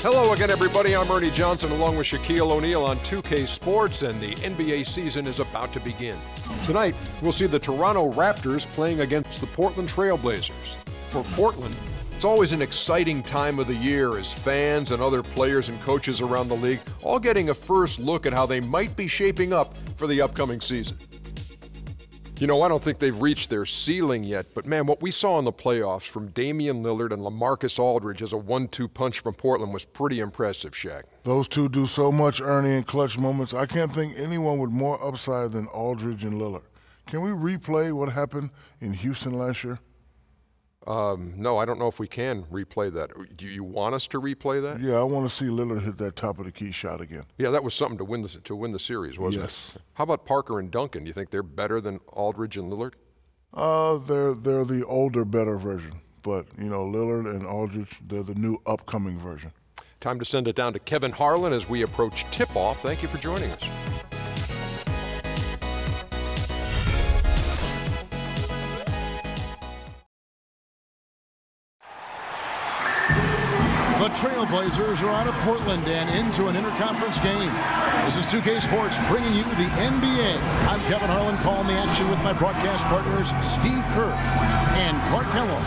Hello again, everybody. I'm Ernie Johnson along with Shaquille O'Neal on 2K Sports, and the NBA season is about to begin. Tonight, we'll see the Toronto Raptors playing against the Portland Trail Blazers. For Portland, it's always an exciting time of the year as fans and other players and coaches around the league all getting a first look at how they might be shaping up for the upcoming season. You know, I don't think they've reached their ceiling yet, but man, what we saw in the playoffs from Damian Lillard and LaMarcus Aldridge as a 1-2 punch from Portland was pretty impressive, Shaq. Those two do so much, Ernie, in clutch moments. I can't think anyone with more upside than Aldridge and Lillard. Can we replay what happened in Houston last year? No, I don't know if we can replay that. Do you want us to replay that? Yeah, I want to see Lillard hit that top of the key shot again. Yeah, that was something to win the series, wasn't it? How about Parker and Duncan? Do you think they're better than Aldridge and Lillard? They're the older, better version. But, you know, Lillard and Aldridge, they're the new upcoming version. Time to send it down to Kevin Harlan as we approach tip-off. Thank you for joining us. The Trailblazers are out of Portland and into an interconference game. This is 2K Sports bringing you the NBA. I'm Kevin Harlan, calling the action with my broadcast partners Steve Kerr and Clark Kellogg.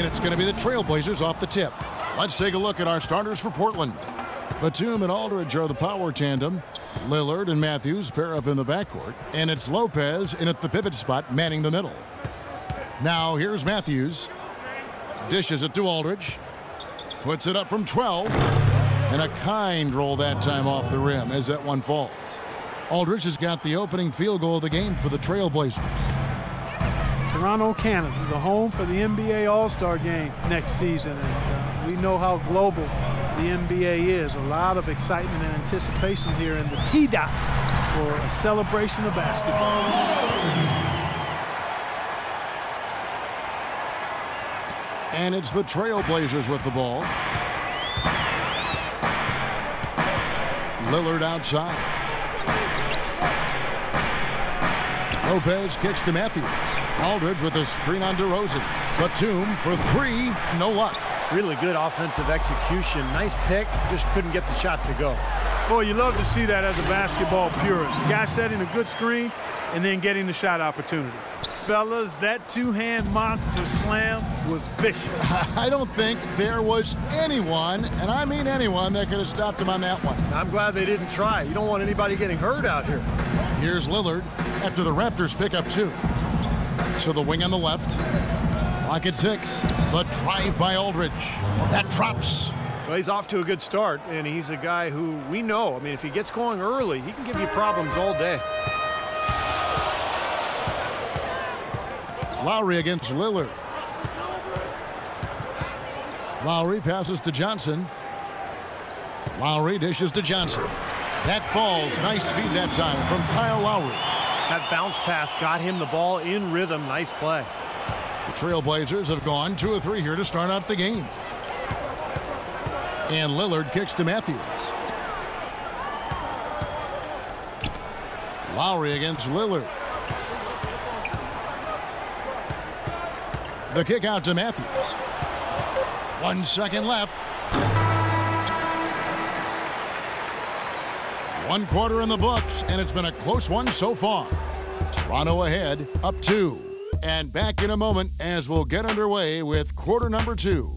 It's going to be the Trailblazers off the tip. Let's take a look at our starters for Portland. Batum and Aldridge are the power tandem. Lillard and Matthews pair up in the backcourt. And it's Lopez in at the pivot spot, manning the middle. Now here's Matthews. Dishes it to Aldridge. Puts it up from 12. And a kind roll that time off the rim as that one falls. Aldridge has got the opening field goal of the game for the Trailblazers. Toronto, Canada, the home for the NBA All-Star Game next season. And we know how global the NBA is. A lot of excitement and anticipation here in the T-Dot for a celebration of basketball. And it's the Trailblazers with the ball. Lillard outside. Lopez kicks to Matthews. Aldridge with a screen on DeRozan. Batum for three, no luck. Really good offensive execution. Nice pick, just couldn't get the shot to go. Boy, you love to see that as a basketball purist. The guy setting a good screen and then getting the shot opportunity. Fellas, that two-hand monster slam was vicious. I don't think there was anyone, and I mean anyone, that could have stopped him on that one. I'm glad they didn't try. You don't want anybody getting hurt out here. Here's Lillard after the Raptors pick up two. So the wing on the left. Clock at 6. The drive by Aldridge. That drops. Well, he's off to a good start, and he's a guy who we know. I mean, if he gets going early, he can give you problems all day. Lowry against Lillard. Lowry passes to Johnson. Lowry dishes to Johnson. That falls. Nice feed that time from Kyle Lowry. That bounce pass got him the ball in rhythm. Nice play. The Trailblazers have gone 2 of 3 here to start out the game. And Lillard kicks to Matthews. Lowry against Lillard. The kick out to Matthews. 1 second left. 1 quarter in the books, and it's been a close one so far. Toronto ahead, up 2. And back in a moment as we'll get underway with quarter number 2.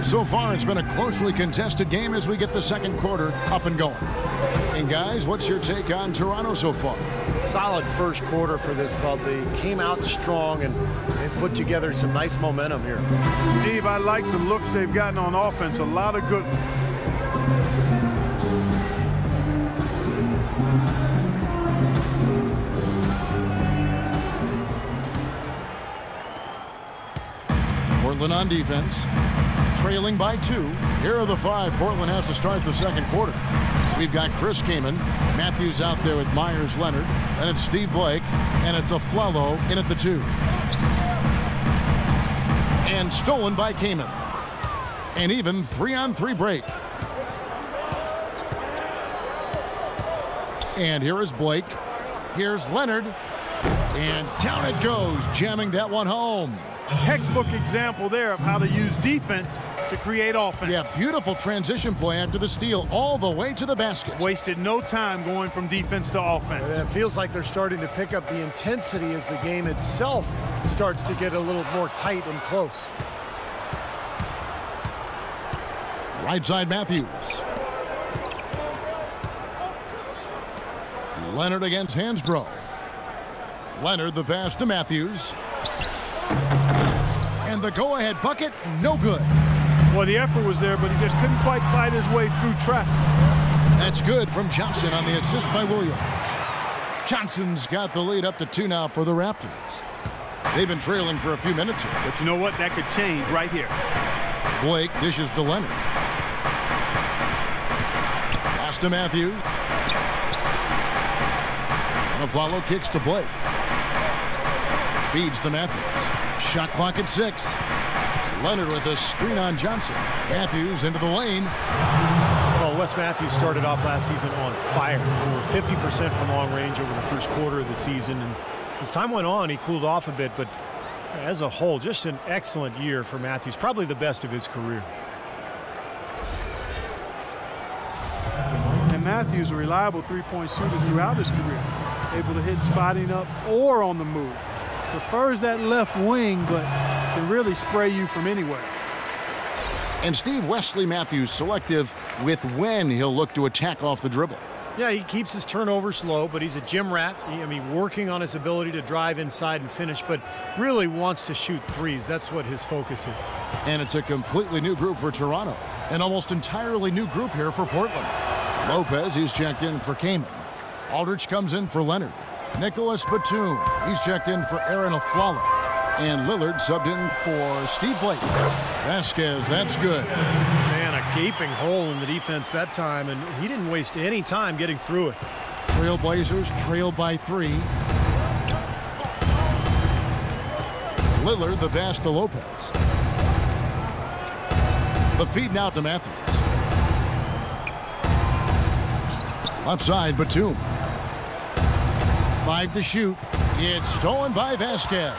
So far, it's been a closely contested game as we get the second quarter up and going. And guys, what's your take on Toronto so far? Solid first quarter for this club. They came out strong and they put together some nice momentum here. Steve, I like the looks they've gotten on offense. A lot of good. Portland on defense, trailing by 2. Here are the 5 Portland has to start the second quarter. We've got Chris Kaman, Matthews out there with Myers Leonard, and it's Steve Blake, and it's Aflalo in at the 2. And stolen by Kaman. An even 3-on-3 break. And here is Blake. Here's Leonard. And down it goes, jamming that one home. Textbook example there of how to use defense to create offense. Yeah, beautiful transition play after the steal all the way to the basket. Wasted no time going from defense to offense. And it feels like they're starting to pick up the intensity as the game itself starts to get a little more tight and close. Right side Matthews. Leonard against Hansbrough. Leonard the pass to Matthews. And the go-ahead bucket, no good. Well, the effort was there, but he just couldn't quite fight his way through traffic. That's good from Johnson on the assist by Williams. Johnson's got the lead up to 2 now for the Raptors. They've been trailing for a few minutes here. But you know what? That could change right here. Blake dishes to Leonard. Pass to Matthews. And Aflalo kicks to Blake. Feeds to Matthews. Shot clock at 6. Leonard with a screen on Johnson. Matthews into the lane. Well, Wes Matthews started off last season on fire. Over 50% from long range over the first quarter of the season. And as time went on, he cooled off a bit. But as a whole, just an excellent year for Matthews. Probably the best of his career. And Matthews, a reliable three-point shooter throughout his career. Able to hit spotting up or on the move. Prefers that left wing, but can really spray you from anywhere. And Steve, Wesley Matthews selective with when he'll look to attack off the dribble. Yeah, he keeps his turnovers low, but he's a gym rat. Working on his ability to drive inside and finish, but really wants to shoot threes. That's what his focus is. And it's a completely new group for Toronto. An almost entirely new group here for Portland. Lopez, he's checked in for Kaman. Aldridge comes in for Leonard. Nicholas Batum, he's checked in for Aaron Aflalo. And Lillard subbed in for Steve Blake. Vasquez, that's good. Man, a gaping hole in the defense that time, and he didn't waste any time getting through it. Trailblazers trailed by 3. Lillard the pass to Lopez. The feed now to Matthews. Left side, Batum. 5 to shoot. It's stolen by Vasquez.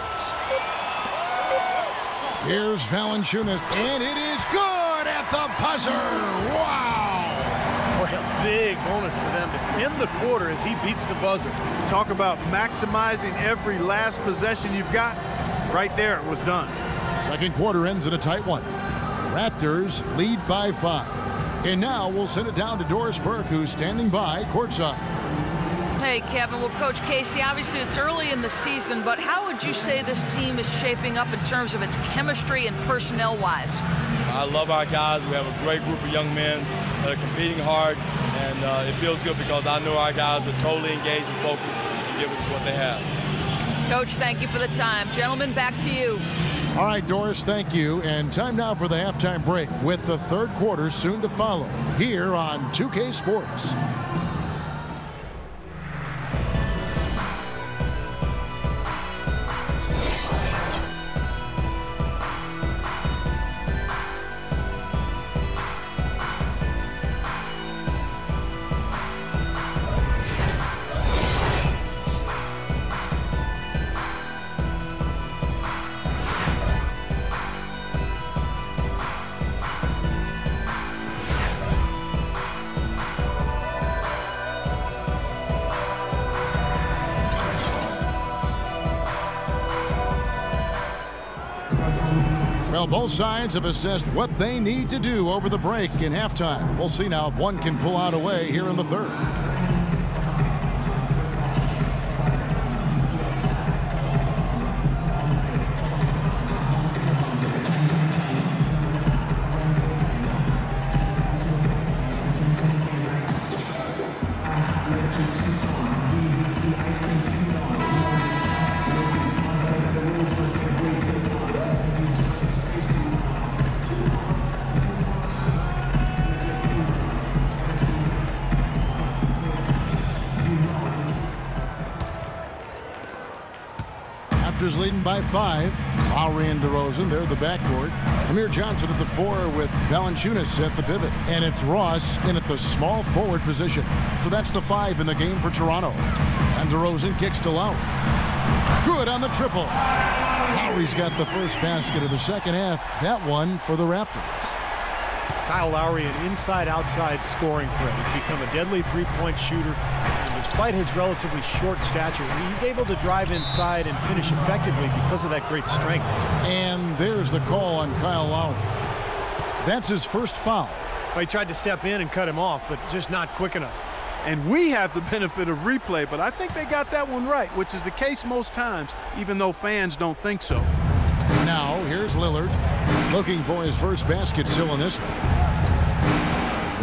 Here's Valanciunas, and it is good at the buzzer. Wow! Boy, a big bonus for them to end the quarter as he beats the buzzer. Talk about maximizing every last possession you've got. Right there, it was done. Second quarter ends in a tight one. Raptors lead by 5. And now we'll send it down to Doris Burke, who's standing by courtside. Hey, Kevin. Well, Coach Casey, obviously it's early in the season, but how would you say this team is shaping up in terms of its chemistry and personnel-wise? I love our guys. We have a great group of young men that are competing hard, and it feels good because I know our guys are totally engaged and focused to give us what they have. Coach, thank you for the time. Gentlemen, back to you. All right, Doris, thank you. And time now for the halftime break with the third quarter soon to follow here on 2K Sports. Well, both sides have assessed what they need to do over the break in halftime. We'll see now if one can pull out away here in the third. Blazers leading by 5. Lowry and DeRozan, they're the backcourt. Amir Johnson at the 4 with Valanciunas at the pivot. And it's Ross in at the small forward position. So that's the 5 in the game for Toronto. And DeRozan kicks to Lowry. Good on the triple. Lowry's got the first basket of the second half. That one for the Raptors. Kyle Lowry, an inside-outside scoring threat. He's become a deadly three-point shooter. And despite his relatively short stature, he's able to drive inside and finish effectively because of that great strength. And there's the call on Kyle Lowry. That's his first foul. Well, he tried to step in and cut him off, but just not quick enough. And we have the benefit of replay, but I think they got that one right, which is the case most times, even though fans don't think so. Now, here's Lillard, looking for his first basket still in this one.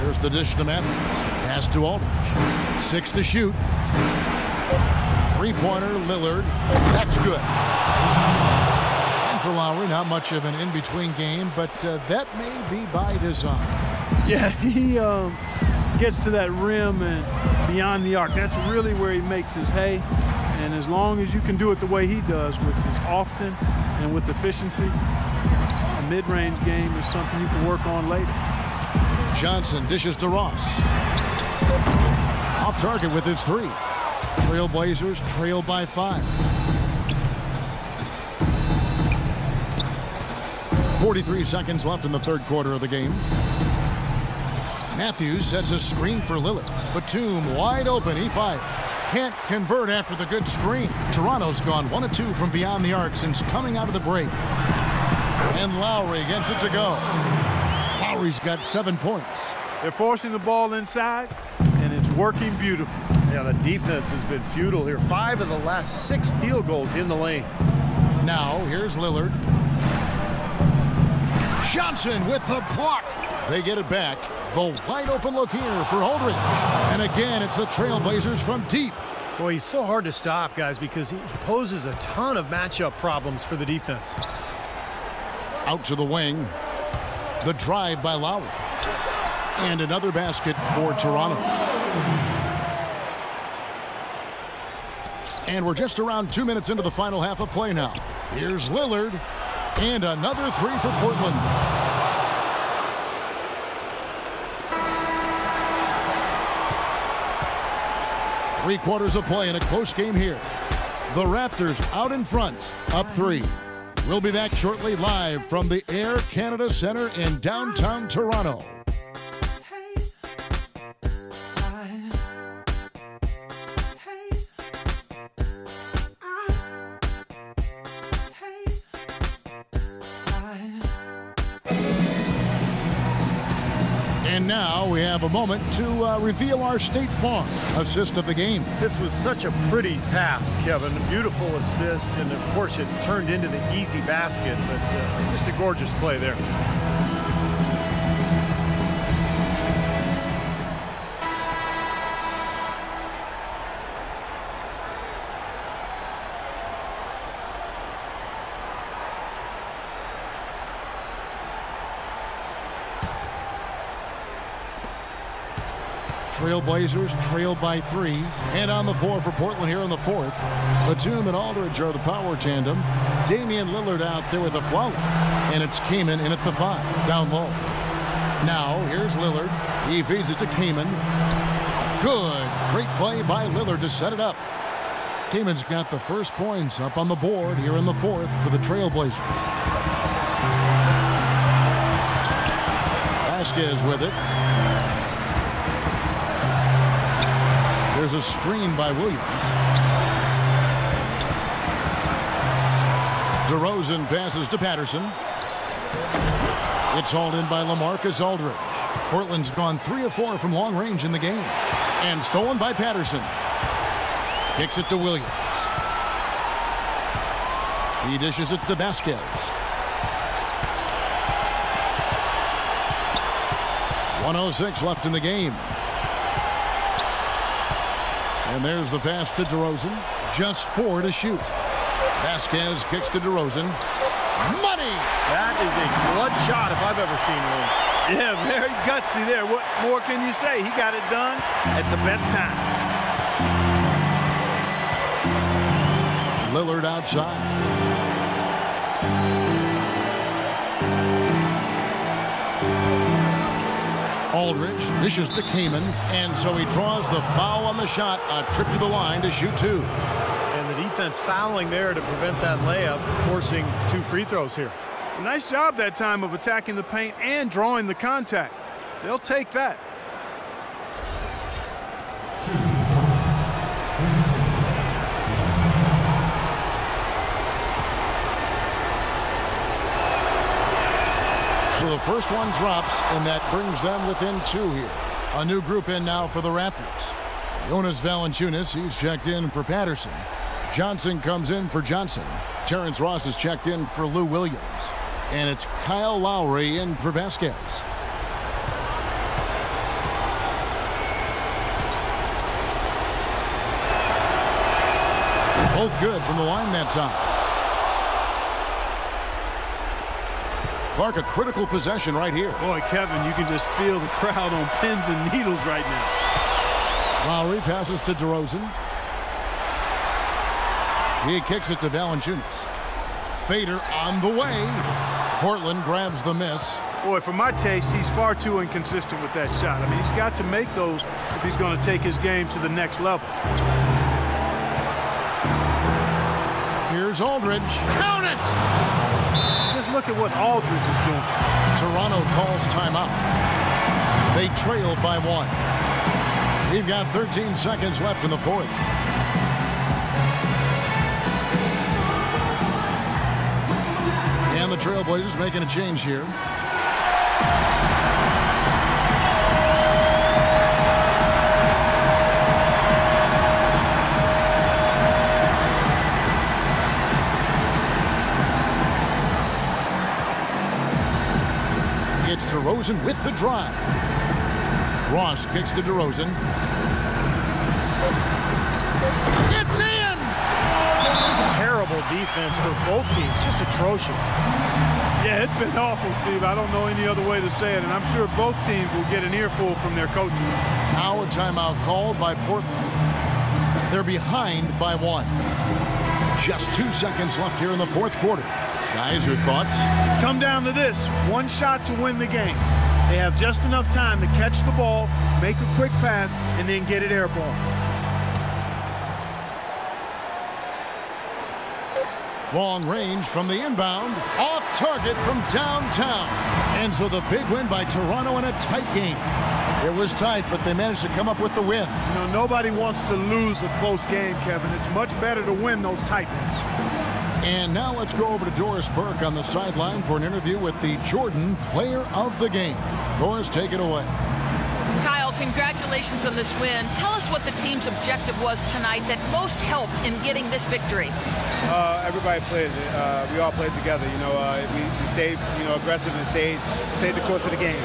Here's the dish to Matthews. Pass to Aldridge. 6 to shoot. Three-pointer, Lillard. That's good. And for Lowry, not much of an in-between game, but that may be by design. Yeah, he gets to that rim and beyond the arc. That's really where he makes his hay. And as long as you can do it the way he does, which is often and with efficiency, a mid-range game is something you can work on later. Johnson dishes to Ross. Off target with his 3. Trailblazers trail by 5. 43 seconds left in the third quarter of the game. Matthews sets a screen for Lillard. Batum wide open. He fires. Can't convert after the good screen. Toronto's gone 1 of 2 from beyond the arc since coming out of the break. And Lowry gets it to go. Lowry's got 7 points. They're forcing the ball inside, and it's working beautifully. Yeah, the defense has been futile here. 5 of the last 6 field goals in the lane. Now, here's Lillard. Johnson with the block. They get it back. The wide open look here for Aldridge. And again, it's the Trailblazers from deep. Boy, he's so hard to stop, guys, because he poses a ton of matchup problems for the defense. Out to the wing. The drive by Lowry. And another basket for Toronto. And we're just around 2 minutes into the final half of play now. Here's Lillard. And another 3 for Portland. Three-quarters of play in a close game here. The Raptors out in front, up 3. We'll be back shortly live from the Air Canada Centre in downtown Toronto. And now we have a moment to reveal our State Farm assist of the game. This was such a pretty pass, Kevin. A beautiful assist, and of course it turned into the easy basket, but just a gorgeous play there. Trailblazers trail by 3. And on the floor for Portland here in the fourth. Batum and Aldridge are the power tandem. Damian Lillard out there with a flower. And it's Kaman in at the 5, down low. Now, here's Lillard. He feeds it to Kaman. Good. Great play by Lillard to set it up. Kaman's got the first points up on the board here in the fourth for the Trailblazers. Vasquez with it. There's a screen by Williams. DeRozan passes to Patterson. It's hauled in by LaMarcus Aldridge. Portland's gone 3 of 4 from long range in the game. And stolen by Patterson. Kicks it to Williams. He dishes it to Vasquez. 1:06 left in the game. And there's the pass to DeRozan. Just 4 to shoot. Vasquez kicks to DeRozan. Money! That is a clutch shot if I've ever seen one. Yeah, very gutsy there. What more can you say? He got it done at the best time. Lillard outside. Aldridge dishes to Kaman, and so he draws the foul on the shot. A trip to the line to shoot 2. And the defense fouling there to prevent that layup, forcing 2 free throws here. Nice job that time of attacking the paint and drawing the contact. They'll take that. So the first one drops, and that brings them within 2 here. A new group in now for the Raptors. Jonas Valanciunas, he's checked in for Patterson. Johnson comes in for Johnson. Terrence Ross is checked in for Lou Williams. And it's Kyle Lowry in for Vasquez. Both good from the line that time. Clark, a critical possession right here. Boy, Kevin, you can just feel the crowd on pins and needles right now. Lowry passes to DeRozan. He kicks it to Valanciunas. Fader on the way. Portland grabs the miss. Boy, for my taste, he's far too inconsistent with that shot. I mean, he's got to make those if he's going to take his game to the next level. Here's Aldridge. Count it! Just look at what Aldridge is doing. Toronto calls timeout. They trail by 1. We've got 13 seconds left in the 4th. And the Trailblazers making a change here. It's DeRozan with the drive. Ross kicks to DeRozan. It's in! Terrible defense for both teams. Just atrocious. Yeah, it's been awful, Steve. I don't know any other way to say it, and I'm sure both teams will get an earful from their coaches. Now a timeout called by Portland. They're behind by 1. Just 2 seconds left here in the 4th quarter. Guys, your thoughts? It's come down to this. One shot to win the game. They have just enough time to catch the ball, make a quick pass, and then get it airborne. Long range from the inbound. Off target from downtown. And so the big win by Toronto in a tight game. It was tight, but they managed to come up with the win. You know, nobody wants to lose a close game, Kevin. It's much better to win those tight ones. And now let's go over to Doris Burke on the sideline for an interview with the Jordan Player of the Game. Doris, take it away. Kyle, congratulations on this win. Tell us what the team's objective was tonight that most helped in getting this victory. Everybody played. We all played together. You know, we stayed, aggressive and stayed the course of the game.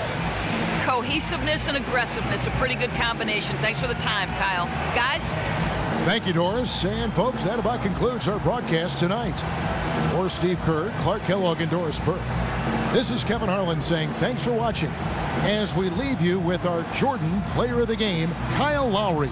Cohesiveness and aggressiveness, a pretty good combination. Thanks for the time, Kyle. Guys? Thank you, Doris. And, folks, that about concludes our broadcast tonight. For Steve Kerr, Clark Kellogg, and Doris Burke, this is Kevin Harlan saying thanks for watching as we leave you with our Jordan Player of the Game, Kyle Lowry.